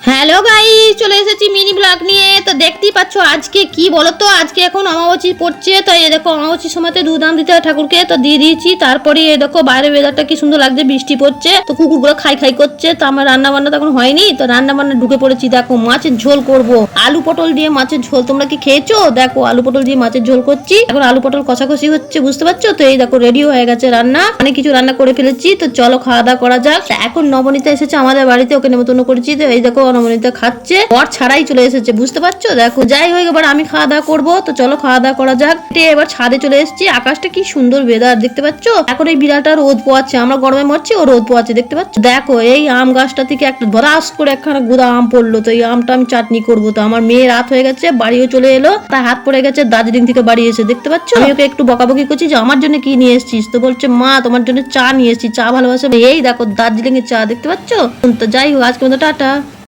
Hello guys, চলে এসেছি mini blog নিয়ে। তো দেখতেই পাচ্ছ আজকে কি বলতো, আজকে এখন অমাবস্যা পড়ছে। তো এই দেখো অমাবস্যার সময়তে দুধ আম দিতে হয় ঠাকুরকে, তো দিয়ে দিয়েছি। তারপরে এই দেখো বাইরে ওয়েদারটা কি সুন্দর লাগছে, বৃষ্টি পড়ছে, তো কুকুরগুলো খাই খাই করছে। তো আমার রান্না বান্না তখন হয়নি, তো রান্না বান্না ঢুকে পড়েছি। দেখো মাছের ঝোল করব, আলু পটল দিয়ে মাছের ঝোল। তোমরা কি খেয়েছো? দেখো আলু পটল দিয়ে মাছের ঝোল করছি। এখন আলু পটল কষাকষি হচ্ছে, বুঝতে পারছো? তো এই দেখো রেডি হয়ে গেছে রান্না, অনেক কিছু রান্না করে ফেলেছি। তো চলো খাওয়া দাওয়া করা যাক। এখন নবনীতা এসেছে আমাদের বাড়িতে, ওকে নেমন্তন্ন করেছি। তো এই দেখো নবনীতা খাচ্ছে, বর ছাড়াই চলে এসেছে, বুঝতে পারছো? দেখো যাই হোক, এবার আমি খাওয়া দাওয়া করবো। তো চলো খাওয়া দাওয়া করা যাক। এবার ছাদে চলে এসেছি, আকাশটা কি সুন্দর ওয়েদার, দেখতে পাচ্ছ? এখন এই বিড়ালটা রোদ পোয়াচ্ছে, আমরা গরমে মরছি, ও রোদ পোয়াচ্ছে, দেখতে পাচ্ছ? দেখো এই আম গাছটা থেকে একটা ভরাস করে একখানা গুদা আম পড়লো। তো এই আমটা আমি চাটনি করবো। তো আমার মেয়ে রাত হয়ে গেছে, বাড়িও চলে এলো, তার হাত পড়ে গেছে, দার্জিলিং থেকে বাড়ি এসে, দেখতে পাচ্ছ? আমি ওকে একটু বকাবকি করছি যে আমার জন্য কি নিয়ে এসেছিস। তো বলছে মা তোমার জন্য চা নিয়ে এসেছি, চা ভালোবাসে। এই দেখো দার্জিলিং এর চা, দেখতে পাচ্ছ? তো যাই হোক, আজকে মতো টাটা।